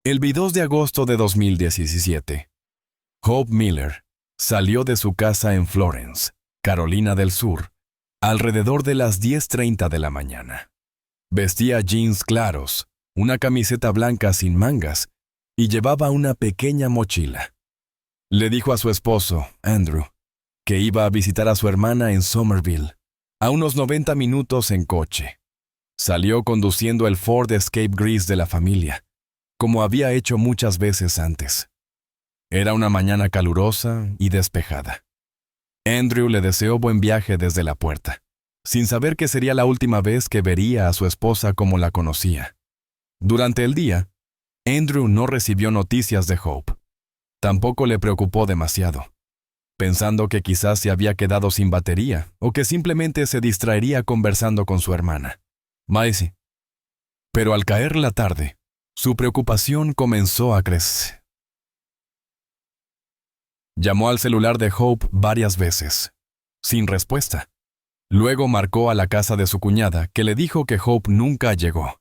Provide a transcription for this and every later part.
El 22 de agosto de 2017, Hope Miller salió de su casa en Florence, Carolina del Sur, alrededor de las 10:30 de la mañana. Vestía jeans claros, una camiseta blanca sin mangas y llevaba una pequeña mochila. Le dijo a su esposo, Andrew, que iba a visitar a su hermana en Somerville, a unos 90 minutos en coche. Salió conduciendo el Ford Escape gris de la familia, como había hecho muchas veces antes. Era una mañana calurosa y despejada. Andrew le deseó buen viaje desde la puerta, sin saber que sería la última vez que vería a su esposa como la conocía. Durante el día, Andrew no recibió noticias de Hope. Tampoco le preocupó demasiado, pensando que quizás se había quedado sin batería o que simplemente se distraería conversando con su hermana, Maisie. Pero al caer la tarde, su preocupación comenzó a crecer. Llamó al celular de Hope varias veces, sin respuesta. Luego marcó a la casa de su cuñada, que le dijo que Hope nunca llegó.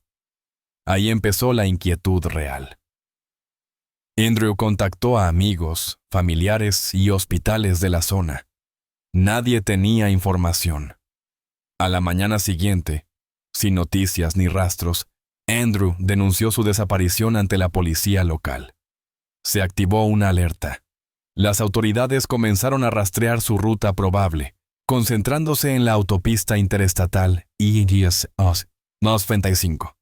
Ahí empezó la inquietud real. Andrew contactó a amigos, familiares y hospitales de la zona. Nadie tenía información. A la mañana siguiente, sin noticias ni rastros, Andrew denunció su desaparición ante la policía local. Se activó una alerta. Las autoridades comenzaron a rastrear su ruta probable, concentrándose en la autopista interestatal I-95.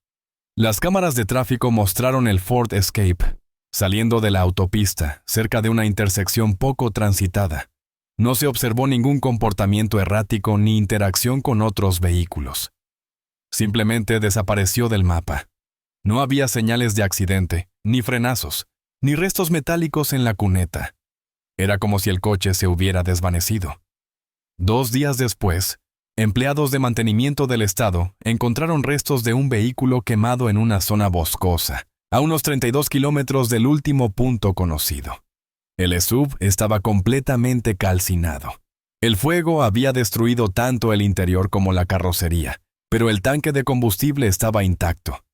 Las cámaras de tráfico mostraron el Ford Escape saliendo de la autopista cerca de una intersección poco transitada. No se observó ningún comportamiento errático ni interacción con otros vehículos. Simplemente desapareció del mapa. No había señales de accidente, ni frenazos, ni restos metálicos en la cuneta. Era como si el coche se hubiera desvanecido. 2 días después, empleados de mantenimiento del estado encontraron restos de un vehículo quemado en una zona boscosa, a unos 32 kilómetros del último punto conocido. El SUV estaba completamente calcinado. El fuego había destruido tanto el interior como la carrocería, pero el tanque de combustible estaba intacto,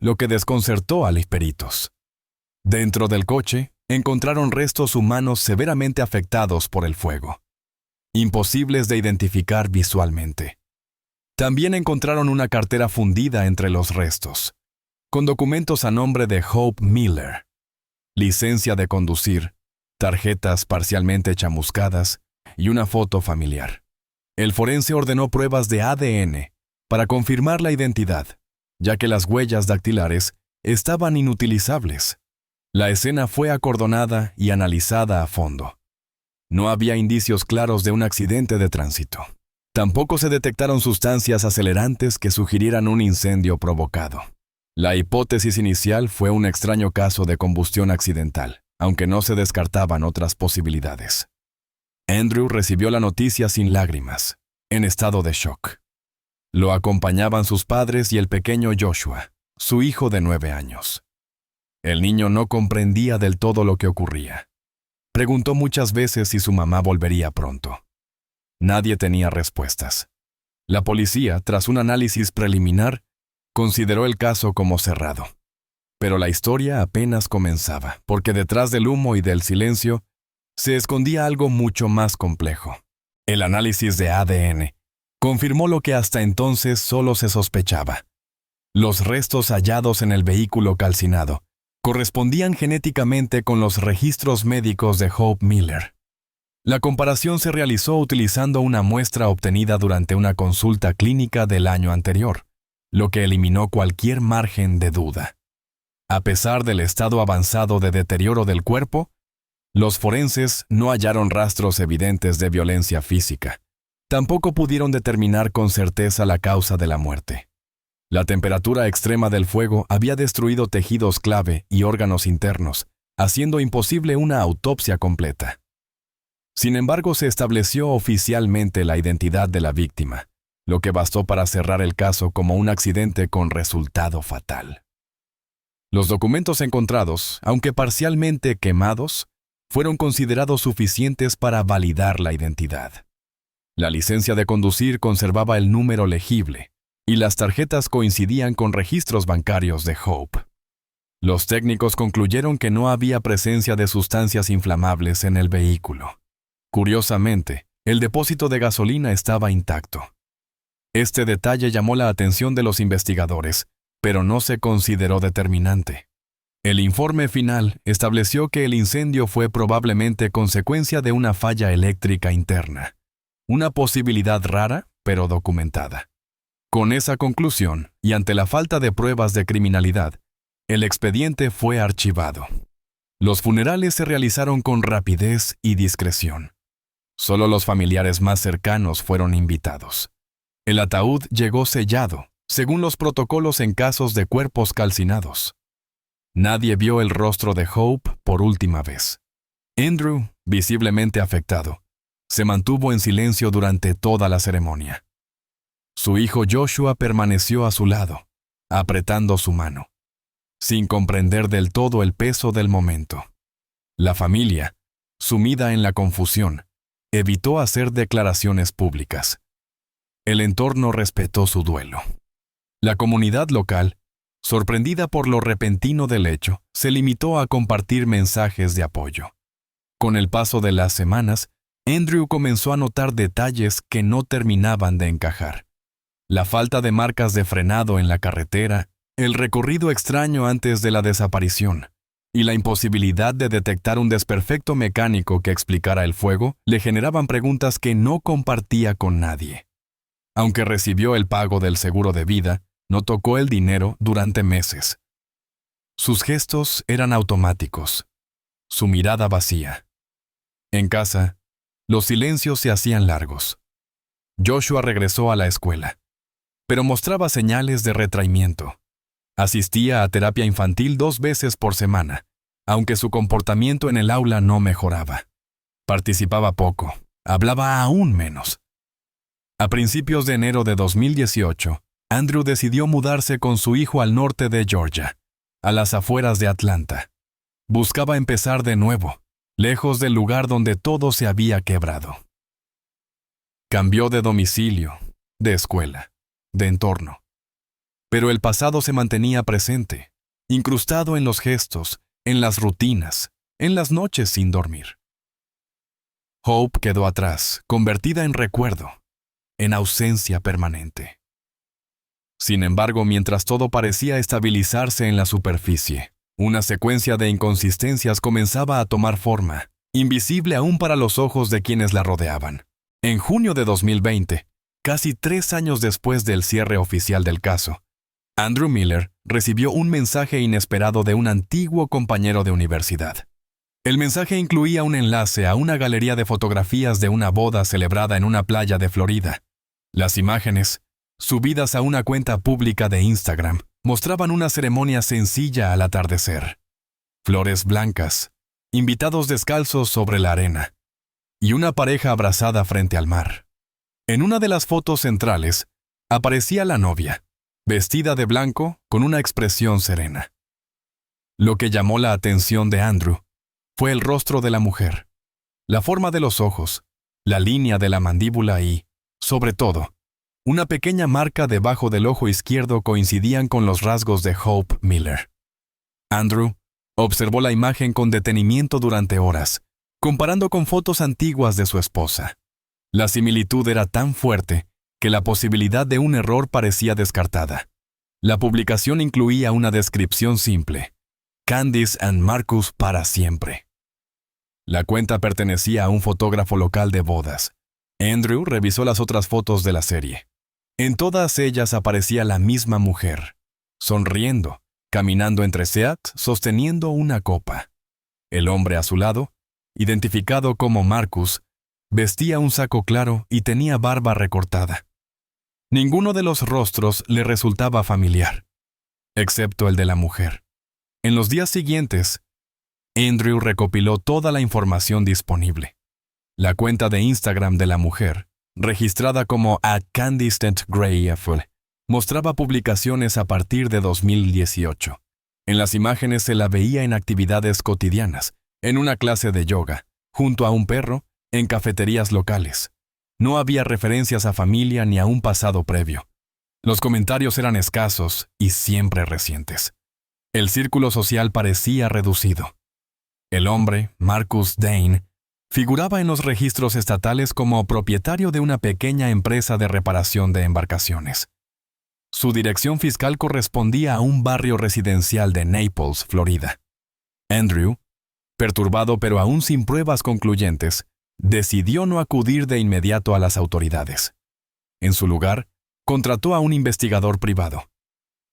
lo que desconcertó a los peritos. Dentro del coche, encontraron restos humanos severamente afectados por el fuego, imposibles de identificar visualmente. También encontraron una cartera fundida entre los restos, con documentos a nombre de Hope Miller, licencia de conducir, tarjetas parcialmente chamuscadas y una foto familiar. El forense ordenó pruebas de ADN para confirmar la identidad, ya que las huellas dactilares estaban inutilizables. La escena fue acordonada y analizada a fondo. No había indicios claros de un accidente de tránsito. Tampoco se detectaron sustancias acelerantes que sugirieran un incendio provocado. La hipótesis inicial fue un extraño caso de combustión accidental, aunque no se descartaban otras posibilidades. Andrew recibió la noticia sin lágrimas, en estado de shock. Lo acompañaban sus padres y el pequeño Joshua, su hijo de 9 años. El niño no comprendía del todo lo que ocurría. Preguntó muchas veces si su mamá volvería pronto. Nadie tenía respuestas. La policía, tras un análisis preliminar, consideró el caso como cerrado. Pero la historia apenas comenzaba, porque detrás del humo y del silencio se escondía algo mucho más complejo. El análisis de ADN confirmó lo que hasta entonces solo se sospechaba. Los restos hallados en el vehículo calcinado correspondían genéticamente con los registros médicos de Hope Miller. La comparación se realizó utilizando una muestra obtenida durante una consulta clínica del año anterior, lo que eliminó cualquier margen de duda. A pesar del estado avanzado de deterioro del cuerpo, los forenses no hallaron rastros evidentes de violencia física. Tampoco pudieron determinar con certeza la causa de la muerte. La temperatura extrema del fuego había destruido tejidos clave y órganos internos, haciendo imposible una autopsia completa. Sin embargo, se estableció oficialmente la identidad de la víctima, lo que bastó para cerrar el caso como un accidente con resultado fatal. Los documentos encontrados, aunque parcialmente quemados, fueron considerados suficientes para validar la identidad. La licencia de conducir conservaba el número legible, y las tarjetas coincidían con registros bancarios de Hope. Los técnicos concluyeron que no había presencia de sustancias inflamables en el vehículo. Curiosamente, el depósito de gasolina estaba intacto. Este detalle llamó la atención de los investigadores, pero no se consideró determinante. El informe final estableció que el incendio fue probablemente consecuencia de una falla eléctrica interna, una posibilidad rara, pero documentada. Con esa conclusión, y ante la falta de pruebas de criminalidad, el expediente fue archivado. Los funerales se realizaron con rapidez y discreción. Solo los familiares más cercanos fueron invitados. El ataúd llegó sellado, según los protocolos en casos de cuerpos calcinados. Nadie vio el rostro de Hope por última vez. Andrew, visiblemente afectado, se mantuvo en silencio durante toda la ceremonia. Su hijo Joshua permaneció a su lado, apretando su mano, sin comprender del todo el peso del momento. La familia, sumida en la confusión, evitó hacer declaraciones públicas. El entorno respetó su duelo. La comunidad local, sorprendida por lo repentino del hecho, se limitó a compartir mensajes de apoyo. Con el paso de las semanas, Andrew comenzó a notar detalles que no terminaban de encajar. La falta de marcas de frenado en la carretera, el recorrido extraño antes de la desaparición, y la imposibilidad de detectar un desperfecto mecánico que explicara el fuego le generaban preguntas que no compartía con nadie. Aunque recibió el pago del seguro de vida, no tocó el dinero durante meses. Sus gestos eran automáticos, su mirada vacía. En casa, los silencios se hacían largos. Joshua regresó a la escuela, pero mostraba señales de retraimiento. Asistía a terapia infantil 2 veces por semana, aunque su comportamiento en el aula no mejoraba. Participaba poco, hablaba aún menos. A principios de enero de 2018, Andrew decidió mudarse con su hijo al norte de Georgia, a las afueras de Atlanta. Buscaba empezar de nuevo, lejos del lugar donde todo se había quebrado. Cambió de domicilio, de escuela, de entorno. Pero el pasado se mantenía presente, incrustado en los gestos, en las rutinas, en las noches sin dormir. Hope quedó atrás, convertida en recuerdo, en ausencia permanente. Sin embargo, mientras todo parecía estabilizarse en la superficie, una secuencia de inconsistencias comenzaba a tomar forma, invisible aún para los ojos de quienes la rodeaban. En junio de 2020, casi 3 años después del cierre oficial del caso, Andrew Miller recibió un mensaje inesperado de un antiguo compañero de universidad. El mensaje incluía un enlace a una galería de fotografías de una boda celebrada en una playa de Florida. Las imágenes, subidas a una cuenta pública de Instagram, mostraban una ceremonia sencilla al atardecer. Flores blancas, invitados descalzos sobre la arena, y una pareja abrazada frente al mar. En una de las fotos centrales, aparecía la novia, vestida de blanco con una expresión serena. Lo que llamó la atención de Andrew fue el rostro de la mujer, la forma de los ojos, la línea de la mandíbula y, sobre todo, una pequeña marca debajo del ojo izquierdo coincidían con los rasgos de Hope Miller. Andrew observó la imagen con detenimiento durante horas, comparando con fotos antiguas de su esposa. La similitud era tan fuerte que la posibilidad de un error parecía descartada. La publicación incluía una descripción simple: Candice and Marcus para siempre. La cuenta pertenecía a un fotógrafo local de bodas. Andrew revisó las otras fotos de la serie. En todas ellas aparecía la misma mujer, sonriendo, caminando entre seats, sosteniendo una copa. El hombre a su lado, identificado como Marcus, vestía un saco claro y tenía barba recortada. Ninguno de los rostros le resultaba familiar, excepto el de la mujer. En los días siguientes, Andrew recopiló toda la información disponible. La cuenta de Instagram de la mujer, registrada como @CandiceGrayFL, mostraba publicaciones a partir de 2018. En las imágenes se la veía en actividades cotidianas, en una clase de yoga, junto a un perro, en cafeterías locales. No había referencias a familia ni a un pasado previo. Los comentarios eran escasos y siempre recientes. El círculo social parecía reducido. El hombre, Marcus Dane, figuraba en los registros estatales como propietario de una pequeña empresa de reparación de embarcaciones. Su dirección fiscal correspondía a un barrio residencial de Naples, Florida. Andrew, perturbado pero aún sin pruebas concluyentes, decidió no acudir de inmediato a las autoridades. En su lugar, contrató a un investigador privado.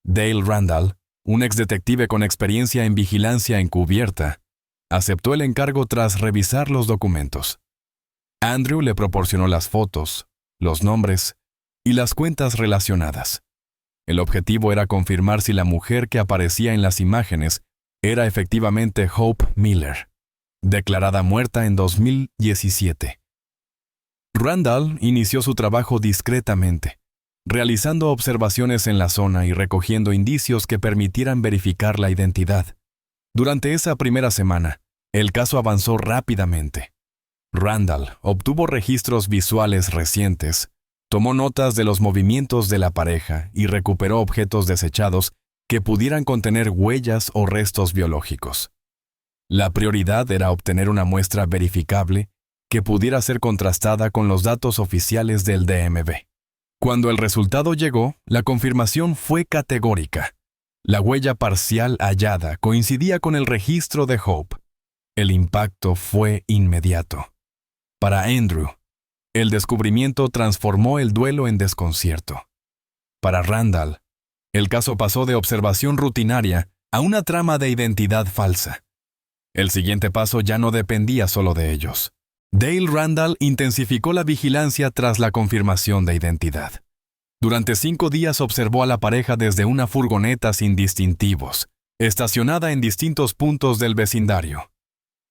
Dale Randall, un exdetective con experiencia en vigilancia encubierta, aceptó el encargo tras revisar los documentos. Andrew le proporcionó las fotos, los nombres y las cuentas relacionadas. El objetivo era confirmar si la mujer que aparecía en las imágenes era efectivamente Hope Miller, declarada muerta en 2017. Randall inició su trabajo discretamente, realizando observaciones en la zona y recogiendo indicios que permitieran verificar la identidad. Durante esa primera semana, el caso avanzó rápidamente. Randall obtuvo registros visuales recientes, tomó notas de los movimientos de la pareja y recuperó objetos desechados que pudieran contener huellas o restos biológicos. La prioridad era obtener una muestra verificable que pudiera ser contrastada con los datos oficiales del DMV. Cuando el resultado llegó, la confirmación fue categórica. La huella parcial hallada coincidía con el registro de Hope. El impacto fue inmediato. Para Andrew, el descubrimiento transformó el duelo en desconcierto. Para Randall, el caso pasó de observación rutinaria a una trama de identidad falsa. El siguiente paso ya no dependía solo de ellos. Dale Randall intensificó la vigilancia tras la confirmación de identidad. Durante 5 días observó a la pareja desde una furgoneta sin distintivos, estacionada en distintos puntos del vecindario.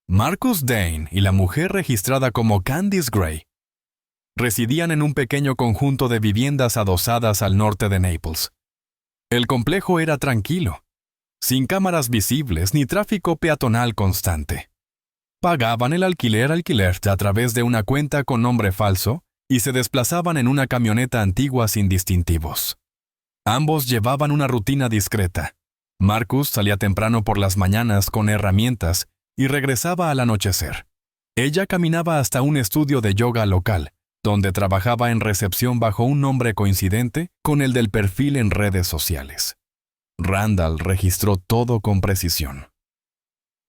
Marcus Dane y la mujer registrada como Candice Gray residían en un pequeño conjunto de viviendas adosadas al norte de Naples. El complejo era tranquilo, sin cámaras visibles ni tráfico peatonal constante. Pagaban el alquiler a través de una cuenta con nombre falso y se desplazaban en una camioneta antigua sin distintivos. Ambos llevaban una rutina discreta. Marcus salía temprano por las mañanas con herramientas y regresaba al anochecer. Ella caminaba hasta un estudio de yoga local, donde trabajaba en recepción bajo un nombre coincidente con el del perfil en redes sociales. Randall registró todo con precisión.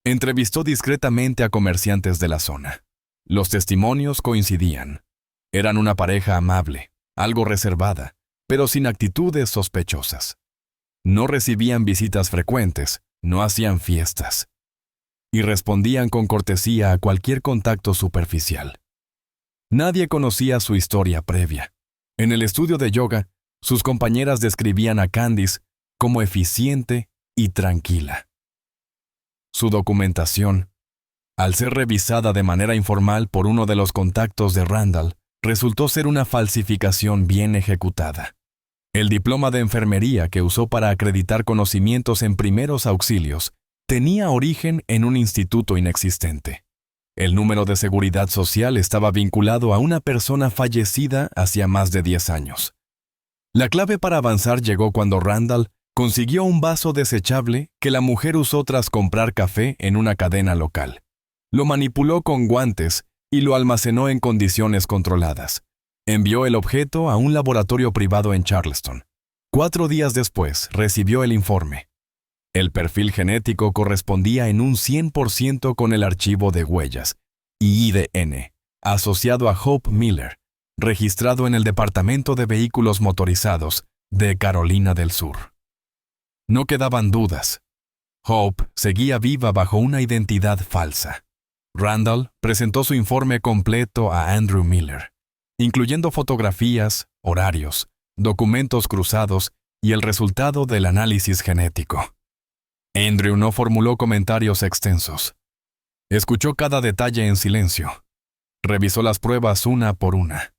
Entrevistó discretamente a comerciantes de la zona. Los testimonios coincidían. Eran una pareja amable, algo reservada, pero sin actitudes sospechosas. No recibían visitas frecuentes, no hacían fiestas. Y respondían con cortesía a cualquier contacto superficial. Nadie conocía su historia previa. En el estudio de yoga, sus compañeras describían a Candice como eficiente y tranquila. Su documentación, al ser revisada de manera informal por uno de los contactos de Randall, resultó ser una falsificación bien ejecutada. El diploma de enfermería que usó para acreditar conocimientos en primeros auxilios tenía origen en un instituto inexistente. El número de seguridad social estaba vinculado a una persona fallecida hacía más de 10 años. La clave para avanzar llegó cuando Randall consiguió un vaso desechable que la mujer usó tras comprar café en una cadena local. Lo manipuló con guantes y lo almacenó en condiciones controladas. Envió el objeto a un laboratorio privado en Charleston. 4 días después recibió el informe. El perfil genético correspondía en un 100% con el archivo de huellas y IDN, asociado a Hope Miller, registrado en el Departamento de Vehículos Motorizados de Carolina del Sur. No quedaban dudas. Hope seguía viva bajo una identidad falsa. Randall presentó su informe completo a Andrew Miller, incluyendo fotografías, horarios, documentos cruzados y el resultado del análisis genético. Andrew no formuló comentarios extensos. Escuchó cada detalle en silencio. Revisó las pruebas una por una.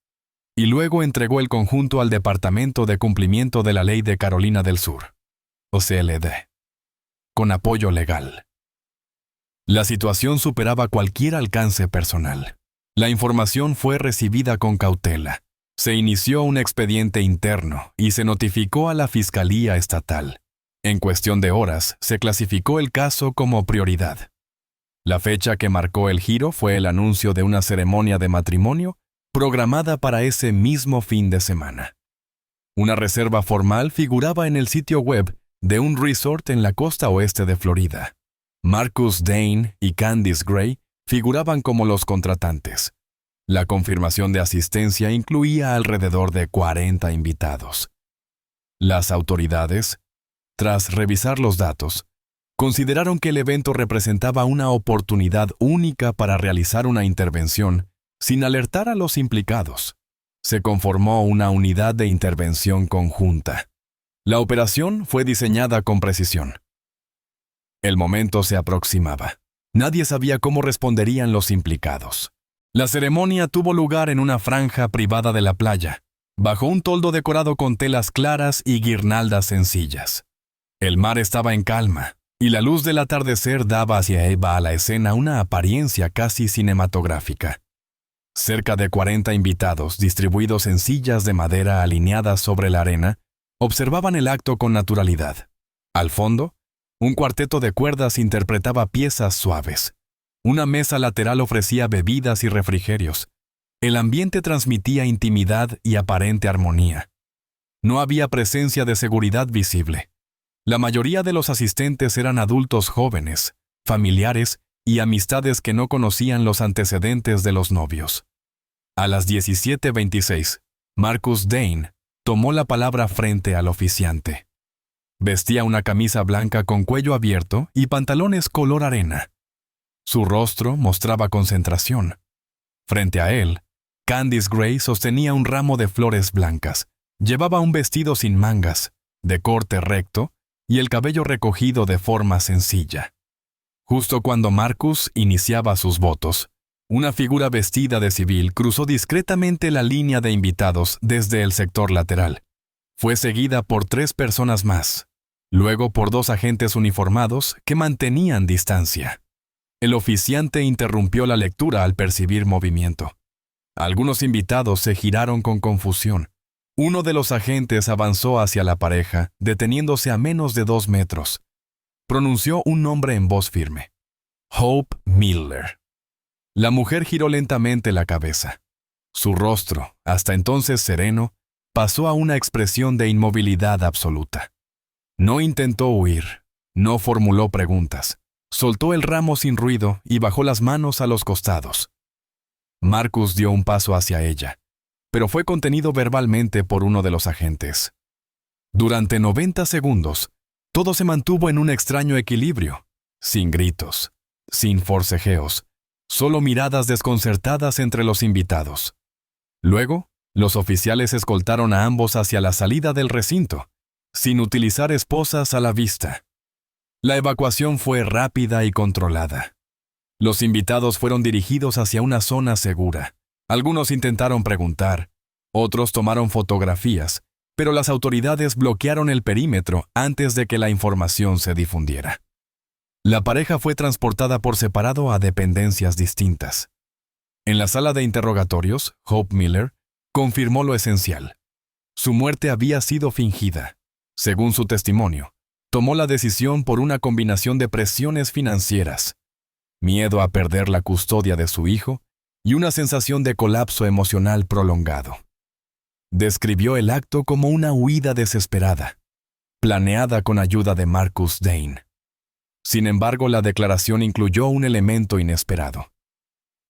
Y luego entregó el conjunto al Departamento de Cumplimiento de la Ley de Carolina del Sur, OCLD, con apoyo legal. La situación superaba cualquier alcance personal. La información fue recibida con cautela. Se inició un expediente interno y se notificó a la Fiscalía Estatal. En cuestión de horas, se clasificó el caso como prioridad. La fecha que marcó el giro fue el anuncio de una ceremonia de matrimonio programada para ese mismo fin de semana. Una reserva formal figuraba en el sitio web de un resort en la costa oeste de Florida. Marcus Dane y Candice Gray figuraban como los contratantes. La confirmación de asistencia incluía alrededor de 40 invitados. Las autoridades, tras revisar los datos, consideraron que el evento representaba una oportunidad única para realizar una intervención sin alertar a los implicados. Se conformó una unidad de intervención conjunta. La operación fue diseñada con precisión. El momento se aproximaba. Nadie sabía cómo responderían los implicados. La ceremonia tuvo lugar en una franja privada de la playa, bajo un toldo decorado con telas claras y guirnaldas sencillas. El mar estaba en calma, y la luz del atardecer daba hacia Eva a la escena una apariencia casi cinematográfica. Cerca de 40 invitados, distribuidos en sillas de madera alineadas sobre la arena, observaban el acto con naturalidad. Al fondo, un cuarteto de cuerdas interpretaba piezas suaves. Una mesa lateral ofrecía bebidas y refrigerios. El ambiente transmitía intimidad y aparente armonía. No había presencia de seguridad visible. La mayoría de los asistentes eran adultos jóvenes, familiares y amistades que no conocían los antecedentes de los novios. A las 17:26, Marcus Dane tomó la palabra frente al oficiante. Vestía una camisa blanca con cuello abierto y pantalones color arena. Su rostro mostraba concentración. Frente a él, Candice Gray sostenía un ramo de flores blancas. Llevaba un vestido sin mangas, de corte recto, y el cabello recogido de forma sencilla. Justo cuando Marcus iniciaba sus votos, una figura vestida de civil cruzó discretamente la línea de invitados desde el sector lateral. Fue seguida por 3 personas más, luego por 2 agentes uniformados que mantenían distancia. El oficiante interrumpió la lectura al percibir movimiento. Algunos invitados se giraron con confusión. Uno de los agentes avanzó hacia la pareja, deteniéndose a menos de 2 metros. Pronunció un nombre en voz firme: Hope Miller. La mujer giró lentamente la cabeza. Su rostro, hasta entonces sereno, pasó a una expresión de inmovilidad absoluta. No intentó huir, no formuló preguntas. Soltó el ramo sin ruido y bajó las manos a los costados. Marcus dio un paso hacia ella, pero fue contenido verbalmente por uno de los agentes. Durante 90 segundos, todo se mantuvo en un extraño equilibrio, sin gritos, sin forcejeos, solo miradas desconcertadas entre los invitados. Luego, los oficiales escoltaron a ambos hacia la salida del recinto, sin utilizar esposas a la vista. La evacuación fue rápida y controlada. Los invitados fueron dirigidos hacia una zona segura. Algunos intentaron preguntar, otros tomaron fotografías, pero las autoridades bloquearon el perímetro antes de que la información se difundiera. La pareja fue transportada por separado a dependencias distintas. En la sala de interrogatorios, Hope Miller confirmó lo esencial. Su muerte había sido fingida. Según su testimonio, tomó la decisión por una combinación de presiones financieras, miedo a perder la custodia de su hijo y una sensación de colapso emocional prolongado. Describió el acto como una huida desesperada, planeada con ayuda de Marcus Dane. Sin embargo, la declaración incluyó un elemento inesperado.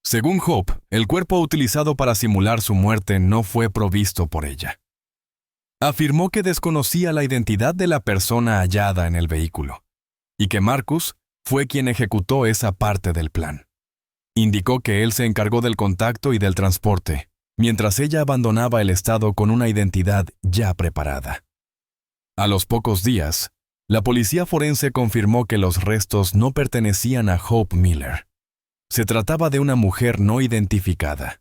Según Hope, el cuerpo utilizado para simular su muerte no fue provisto por ella. Afirmó que desconocía la identidad de la persona hallada en el vehículo y que Marcus fue quien ejecutó esa parte del plan. Indicó que él se encargó del contacto y del transporte, mientras ella abandonaba el estado con una identidad ya preparada. A los pocos días, la policía forense confirmó que los restos no pertenecían a Hope Miller. Se trataba de una mujer no identificada.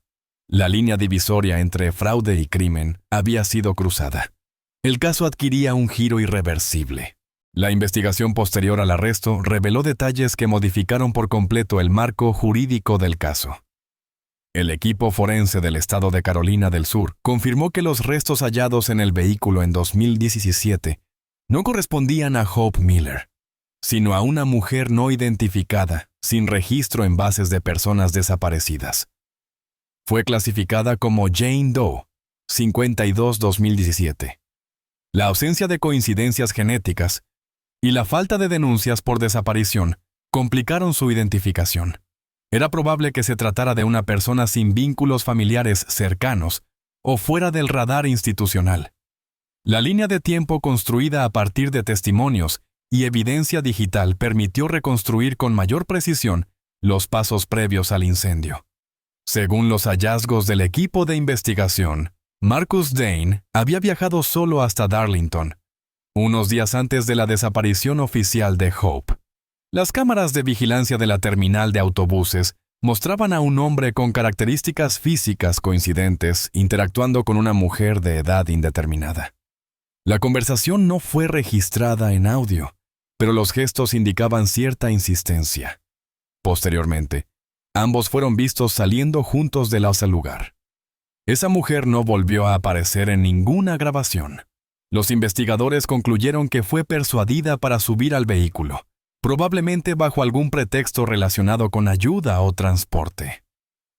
La línea divisoria entre fraude y crimen había sido cruzada. El caso adquiría un giro irreversible. La investigación posterior al arresto reveló detalles que modificaron por completo el marco jurídico del caso. El equipo forense del estado de Carolina del Sur confirmó que los restos hallados en el vehículo en 2017 no correspondían a Hope Miller, sino a una mujer no identificada, sin registro en bases de personas desaparecidas. Fue clasificada como Jane Doe, 52-2017. La ausencia de coincidencias genéticas y la falta de denuncias por desaparición complicaron su identificación. Era probable que se tratara de una persona sin vínculos familiares cercanos o fuera del radar institucional. La línea de tiempo construida a partir de testimonios y evidencia digital permitió reconstruir con mayor precisión los pasos previos al incendio. Según los hallazgos del equipo de investigación, Marcus Dane había viajado solo hasta Darlington, unos días antes de la desaparición oficial de Hope. Las cámaras de vigilancia de la terminal de autobuses mostraban a un hombre con características físicas coincidentes interactuando con una mujer de edad indeterminada. La conversación no fue registrada en audio, pero los gestos indicaban cierta insistencia. Posteriormente, ambos fueron vistos saliendo juntos del lugar. Esa mujer no volvió a aparecer en ninguna grabación. Los investigadores concluyeron que fue persuadida para subir al vehículo, probablemente bajo algún pretexto relacionado con ayuda o transporte.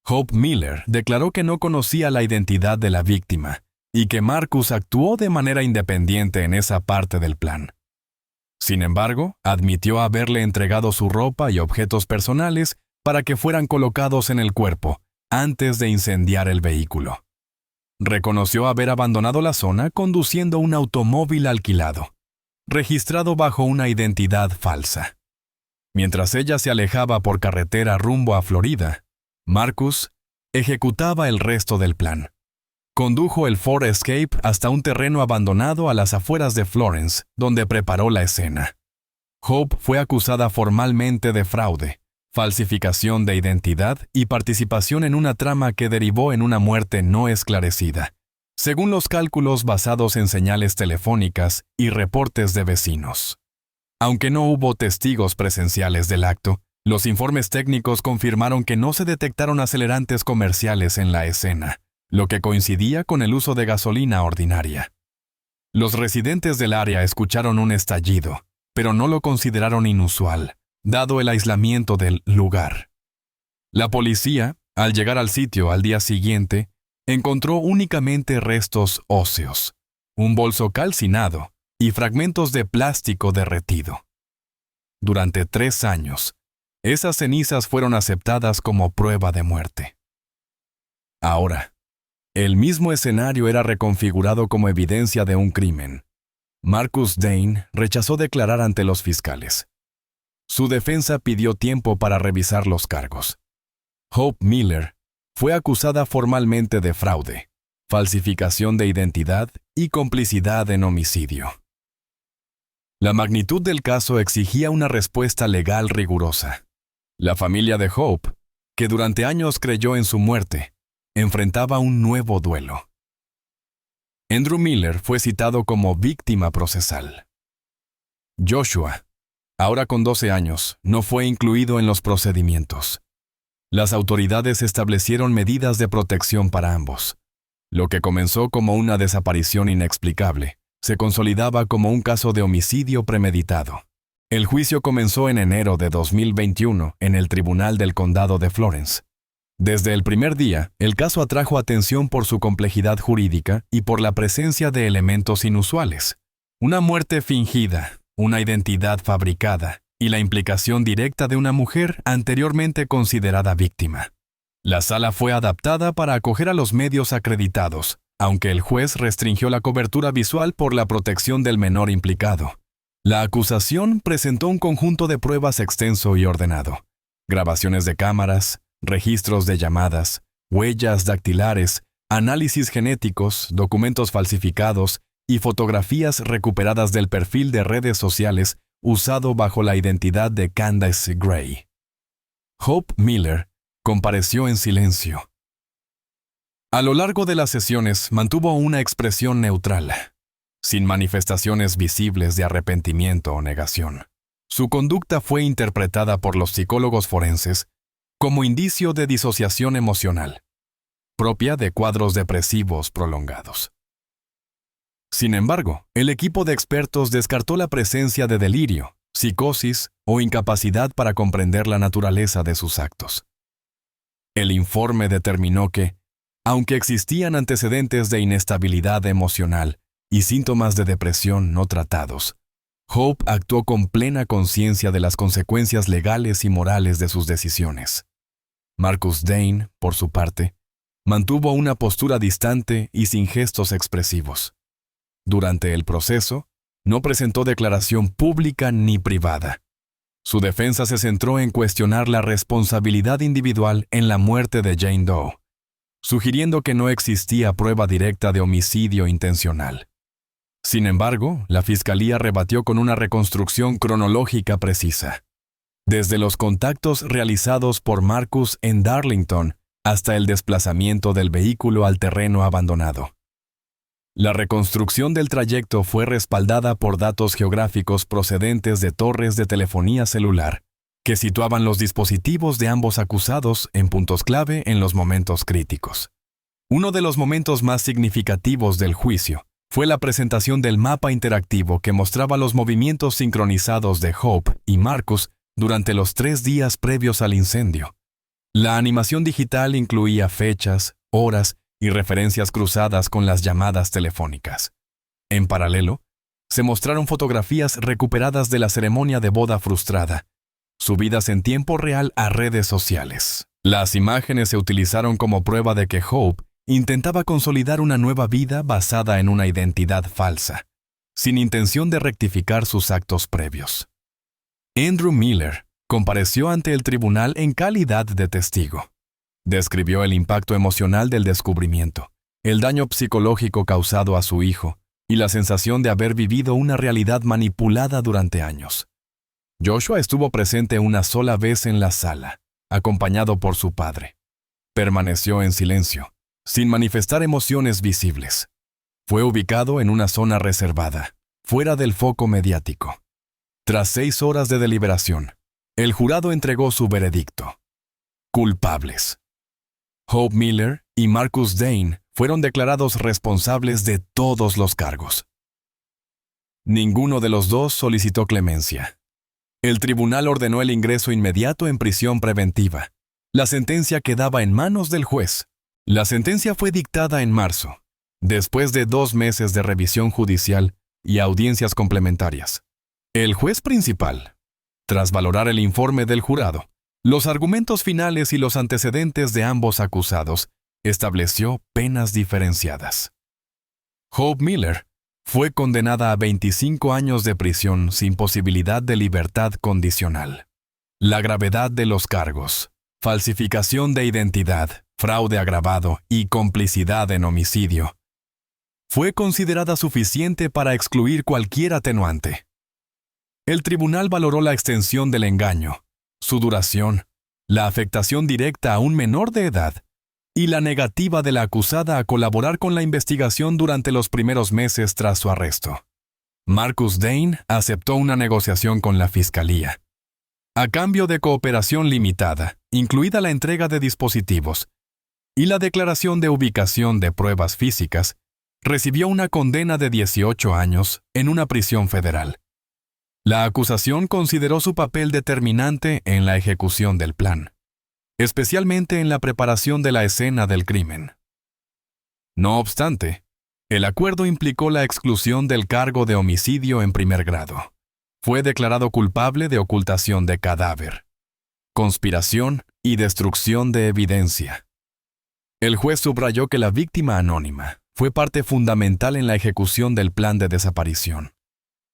Hope Miller declaró que no conocía la identidad de la víctima y que Marcus actuó de manera independiente en esa parte del plan. Sin embargo, admitió haberle entregado su ropa y objetos personales para que fueran colocados en el cuerpo antes de incendiar el vehículo. Reconoció haber abandonado la zona conduciendo un automóvil alquilado, registrado bajo una identidad falsa. Mientras ella se alejaba por carretera rumbo a Florida, Marcus ejecutaba el resto del plan. Condujo el Ford Escape hasta un terreno abandonado a las afueras de Florence, donde preparó la escena. Hope fue acusada formalmente de fraude, falsificación de identidad y participación en una trama que derivó en una muerte no esclarecida, según los cálculos basados en señales telefónicas y reportes de vecinos. Aunque no hubo testigos presenciales del acto, los informes técnicos confirmaron que no se detectaron acelerantes comerciales en la escena, lo que coincidía con el uso de gasolina ordinaria. Los residentes del área escucharon un estallido, pero no lo consideraron inusual, dado el aislamiento del lugar. La policía, al llegar al sitio al día siguiente, encontró únicamente restos óseos, un bolso calcinado y fragmentos de plástico derretido. Durante 3 años, esas cenizas fueron aceptadas como prueba de muerte. Ahora, el mismo escenario era reconfigurado como evidencia de un crimen. Marcus Dane rechazó declarar ante los fiscales. Su defensa pidió tiempo para revisar los cargos. Hope Miller fue acusada formalmente de fraude, falsificación de identidad y complicidad en homicidio. La magnitud del caso exigía una respuesta legal rigurosa. La familia de Hope, que durante años creyó en su muerte, enfrentaba un nuevo duelo. Andrew Miller fue citado como víctima procesal. Joshua, ahora con 12 años, no fue incluido en los procedimientos. Las autoridades establecieron medidas de protección para ambos. Lo que comenzó como una desaparición inexplicable, se consolidaba como un caso de homicidio premeditado. El juicio comenzó en enero de 2021 en el Tribunal del Condado de Florence. Desde el primer día, el caso atrajo atención por su complejidad jurídica y por la presencia de elementos inusuales. Una muerte fingida, una identidad fabricada y la implicación directa de una mujer anteriormente considerada víctima. La sala fue adaptada para acoger a los medios acreditados, aunque el juez restringió la cobertura visual por la protección del menor implicado. La acusación presentó un conjunto de pruebas extenso y ordenado: grabaciones de cámaras, registros de llamadas, huellas dactilares, análisis genéticos, documentos falsificados y fotografías recuperadas del perfil de redes sociales usado bajo la identidad de Candace Gray. Hope Miller compareció en silencio. A lo largo de las sesiones mantuvo una expresión neutral, sin manifestaciones visibles de arrepentimiento o negación. Su conducta fue interpretada por los psicólogos forenses como indicio de disociación emocional, propia de cuadros depresivos prolongados. Sin embargo, el equipo de expertos descartó la presencia de delirio, psicosis o incapacidad para comprender la naturaleza de sus actos. El informe determinó que, aunque existían antecedentes de inestabilidad emocional y síntomas de depresión no tratados, Hope actuó con plena conciencia de las consecuencias legales y morales de sus decisiones. Marcus Dane, por su parte, mantuvo una postura distante y sin gestos expresivos. Durante el proceso, no presentó declaración pública ni privada. Su defensa se centró en cuestionar la responsabilidad individual en la muerte de Jane Doe, sugiriendo que no existía prueba directa de homicidio intencional. Sin embargo, la Fiscalía rebatió con una reconstrucción cronológica precisa. Desde los contactos realizados por Marcus en Darlington hasta el desplazamiento del vehículo al terreno abandonado. La reconstrucción del trayecto fue respaldada por datos geográficos procedentes de torres de telefonía celular, que situaban los dispositivos de ambos acusados en puntos clave en los momentos críticos. Uno de los momentos más significativos del juicio fue la presentación del mapa interactivo que mostraba los movimientos sincronizados de Hope y Marcus durante los 3 días previos al incendio. La animación digital incluía fechas, horas y referencias cruzadas con las llamadas telefónicas. En paralelo, se mostraron fotografías recuperadas de la ceremonia de boda frustrada, subidas en tiempo real a redes sociales. Las imágenes se utilizaron como prueba de que Hope intentaba consolidar una nueva vida basada en una identidad falsa, sin intención de rectificar sus actos previos. Andrew Miller compareció ante el tribunal en calidad de testigo. Describió el impacto emocional del descubrimiento, el daño psicológico causado a su hijo y la sensación de haber vivido una realidad manipulada durante años. Joshua estuvo presente una sola vez en la sala, acompañado por su padre. Permaneció en silencio, sin manifestar emociones visibles. Fue ubicado en una zona reservada, fuera del foco mediático. Tras 6 horas de deliberación, el jurado entregó su veredicto. Culpables. Hope Miller y Marcus Dane fueron declarados responsables de todos los cargos. Ninguno de los dos solicitó clemencia. El tribunal ordenó el ingreso inmediato en prisión preventiva. La sentencia quedaba en manos del juez. La sentencia fue dictada en marzo, después de 2 meses de revisión judicial y audiencias complementarias. El juez principal, tras valorar el informe del jurado, los argumentos finales y los antecedentes de ambos acusados, estableció penas diferenciadas. Hope Miller fue condenada a 25 años de prisión sin posibilidad de libertad condicional. La gravedad de los cargos, falsificación de identidad, fraude agravado y complicidad en homicidio, fue considerada suficiente para excluir cualquier atenuante. El tribunal valoró la extensión del engaño, su duración, la afectación directa a un menor de edad y la negativa de la acusada a colaborar con la investigación durante los primeros meses tras su arresto. Marcus Dane aceptó una negociación con la Fiscalía. A cambio de cooperación limitada, incluida la entrega de dispositivos y la declaración de ubicación de pruebas físicas, recibió una condena de 18 años en una prisión federal. La acusación consideró su papel determinante en la ejecución del plan, especialmente en la preparación de la escena del crimen. No obstante, el acuerdo implicó la exclusión del cargo de homicidio en primer grado. Fue declarado culpable de ocultación de cadáver, conspiración y destrucción de evidencia. El juez subrayó que la víctima anónima fue parte fundamental en la ejecución del plan de desaparición.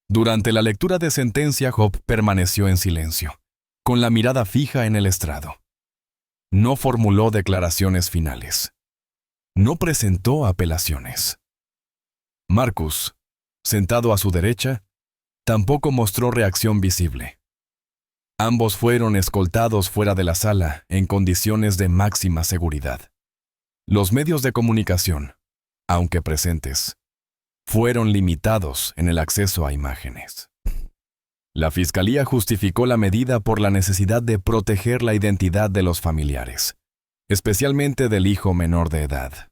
Durante la lectura de sentencia, Hope permaneció en silencio, con la mirada fija en el estrado. No formuló declaraciones finales. No presentó apelaciones. Marcus, sentado a su derecha, tampoco mostró reacción visible. Ambos fueron escoltados fuera de la sala en condiciones de máxima seguridad. Los medios de comunicación, aunque presentes, fueron limitados en el acceso a imágenes. La Fiscalía justificó la medida por la necesidad de proteger la identidad de los familiares, especialmente del hijo menor de edad.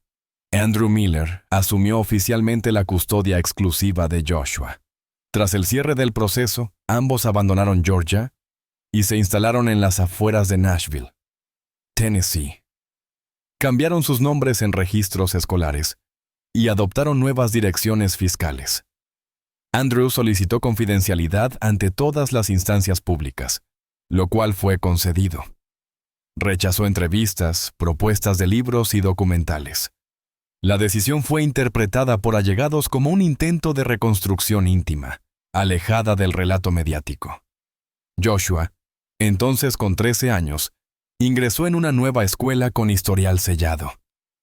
Andrew Miller asumió oficialmente la custodia exclusiva de Joshua. Tras el cierre del proceso, ambos abandonaron Georgia y se instalaron en las afueras de Nashville, Tennessee. Cambiaron sus nombres en registros escolares y adoptaron nuevas direcciones fiscales. Andrew solicitó confidencialidad ante todas las instancias públicas, lo cual fue concedido. Rechazó entrevistas, propuestas de libros y documentales. La decisión fue interpretada por allegados como un intento de reconstrucción íntima, alejada del relato mediático. Joshua, entonces con 13 años, ingresó en una nueva escuela con historial sellado.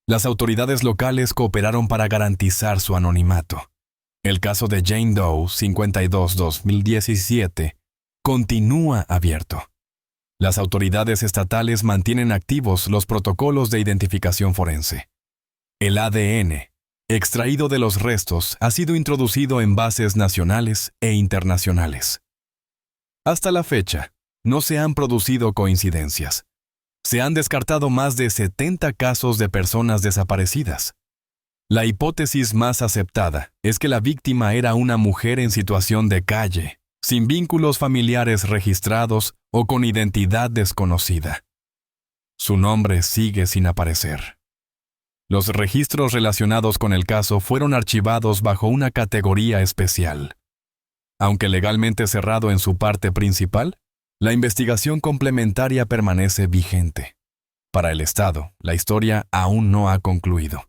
Las autoridades locales cooperaron para garantizar su anonimato. El caso de Jane Doe, 52-2017, continúa abierto. Las autoridades estatales mantienen activos los protocolos de identificación forense. El ADN, extraído de los restos, ha sido introducido en bases nacionales e internacionales. Hasta la fecha, no se han producido coincidencias. Se han descartado más de 70 casos de personas desaparecidas. La hipótesis más aceptada es que la víctima era una mujer en situación de calle, sin vínculos familiares registrados o con identidad desconocida. Su nombre sigue sin aparecer. Los registros relacionados con el caso fueron archivados bajo una categoría especial. Aunque legalmente cerrado en su parte principal, la investigación complementaria permanece vigente. Para el Estado, la historia aún no ha concluido.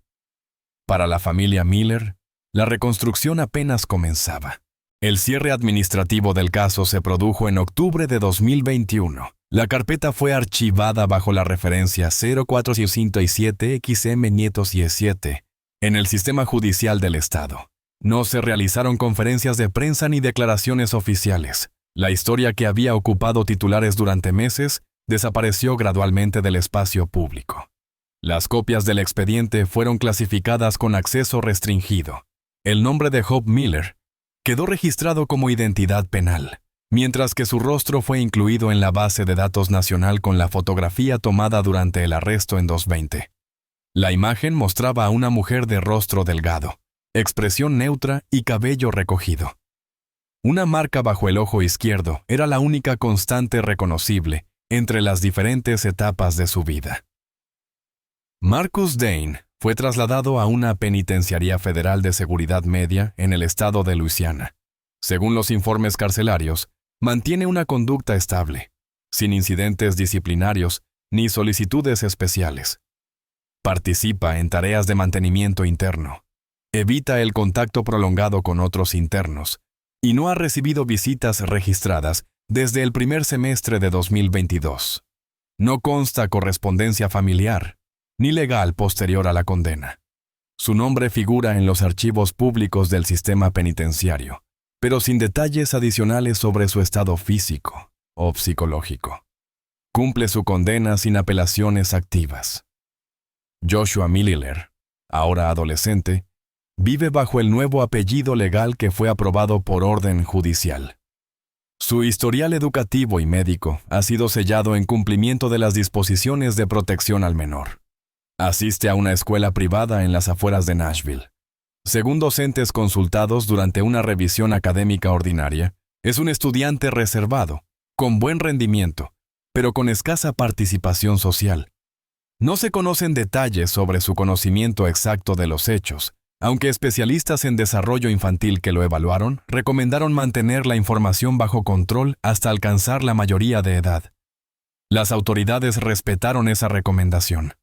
Para la familia Miller, la reconstrucción apenas comenzaba. El cierre administrativo del caso se produjo en octubre de 2021. La carpeta fue archivada bajo la referencia 0457XM-17 en el sistema judicial del Estado. No se realizaron conferencias de prensa ni declaraciones oficiales. La historia que había ocupado titulares durante meses desapareció gradualmente del espacio público. Las copias del expediente fueron clasificadas con acceso restringido. El nombre de Hope Miller quedó registrado como identidad penal, mientras que su rostro fue incluido en la base de datos nacional con la fotografía tomada durante el arresto en 2020. La imagen mostraba a una mujer de rostro delgado, expresión neutra y cabello recogido. Una marca bajo el ojo izquierdo era la única constante reconocible entre las diferentes etapas de su vida. Marcus Dane fue trasladado a una penitenciaría federal de seguridad media en el estado de Luisiana. Según los informes carcelarios, mantiene una conducta estable, sin incidentes disciplinarios ni solicitudes especiales. Participa en tareas de mantenimiento interno, evita el contacto prolongado con otros internos y no ha recibido visitas registradas desde el primer semestre de 2022. No consta correspondencia familiar ni legal posterior a la condena. Su nombre figura en los archivos públicos del sistema penitenciario, pero sin detalles adicionales sobre su estado físico o psicológico. Cumple su condena sin apelaciones activas. Joshua Miller, ahora adolescente, vive bajo el nuevo apellido legal que fue aprobado por orden judicial. Su historial educativo y médico ha sido sellado en cumplimiento de las disposiciones de protección al menor. Asiste a una escuela privada en las afueras de Nashville. Según docentes consultados durante una revisión académica ordinaria, es un estudiante reservado, con buen rendimiento, pero con escasa participación social. No se conocen detalles sobre su conocimiento exacto de los hechos, aunque especialistas en desarrollo infantil que lo evaluaron recomendaron mantener la información bajo control hasta alcanzar la mayoría de edad. Las autoridades respetaron esa recomendación.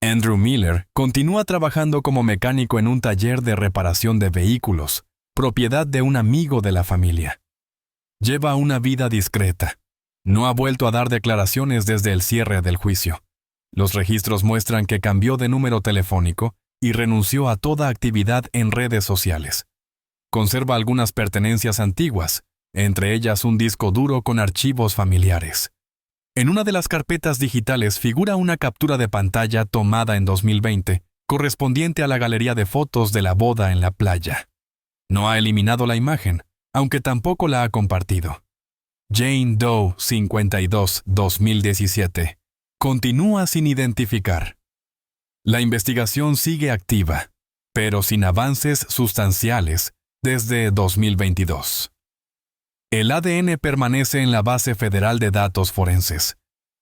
Andrew Miller continúa trabajando como mecánico en un taller de reparación de vehículos, propiedad de un amigo de la familia. Lleva una vida discreta. No ha vuelto a dar declaraciones desde el cierre del juicio. Los registros muestran que cambió de número telefónico y renunció a toda actividad en redes sociales. Conserva algunas pertenencias antiguas, entre ellas un disco duro con archivos familiares. En una de las carpetas digitales figura una captura de pantalla tomada en 2020, correspondiente a la galería de fotos de la boda en la playa. No ha eliminado la imagen, aunque tampoco la ha compartido. Jane Doe 52, 2017. Continúa sin identificar. La investigación sigue activa, pero sin avances sustanciales desde 2022. El ADN permanece en la Base Federal de Datos Forenses.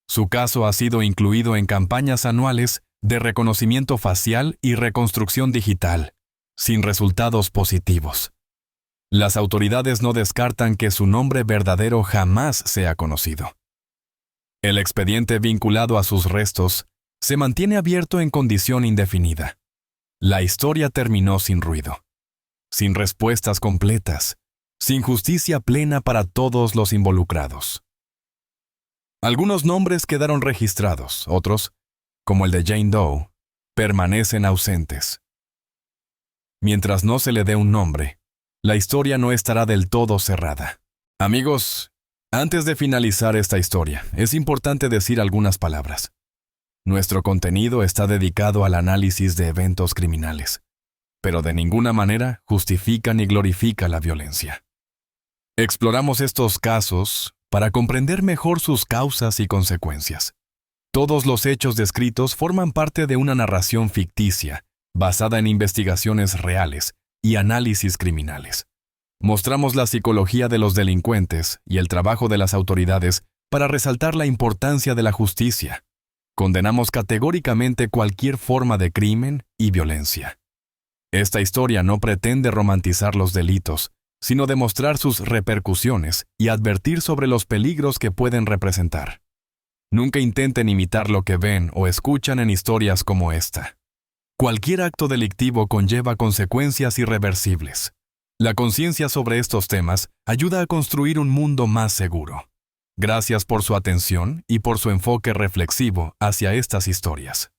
Su caso ha sido incluido en campañas anuales de reconocimiento facial y reconstrucción digital, sin resultados positivos. Las autoridades no descartan que su nombre verdadero jamás sea conocido. El expediente vinculado a sus restos se mantiene abierto en condición indefinida. La historia terminó sin ruido, sin respuestas completas, sin justicia plena para todos los involucrados. Algunos nombres quedaron registrados, otros, como el de Jane Doe, permanecen ausentes. Mientras no se le dé un nombre, la historia no estará del todo cerrada. Amigos, antes de finalizar esta historia, es importante decir algunas palabras. Nuestro contenido está dedicado al análisis de eventos criminales, pero de ninguna manera justifica ni glorifica la violencia. Exploramos estos casos para comprender mejor sus causas y consecuencias. Todos los hechos descritos forman parte de una narración ficticia, basada en investigaciones reales y análisis criminales. Mostramos la psicología de los delincuentes y el trabajo de las autoridades para resaltar la importancia de la justicia. Condenamos categóricamente cualquier forma de crimen y violencia. Esta historia no pretende romantizar los delitos, sino demostrar sus repercusiones y advertir sobre los peligros que pueden representar. Nunca intenten imitar lo que ven o escuchan en historias como esta. Cualquier acto delictivo conlleva consecuencias irreversibles. La conciencia sobre estos temas ayuda a construir un mundo más seguro. Gracias por su atención y por su enfoque reflexivo hacia estas historias.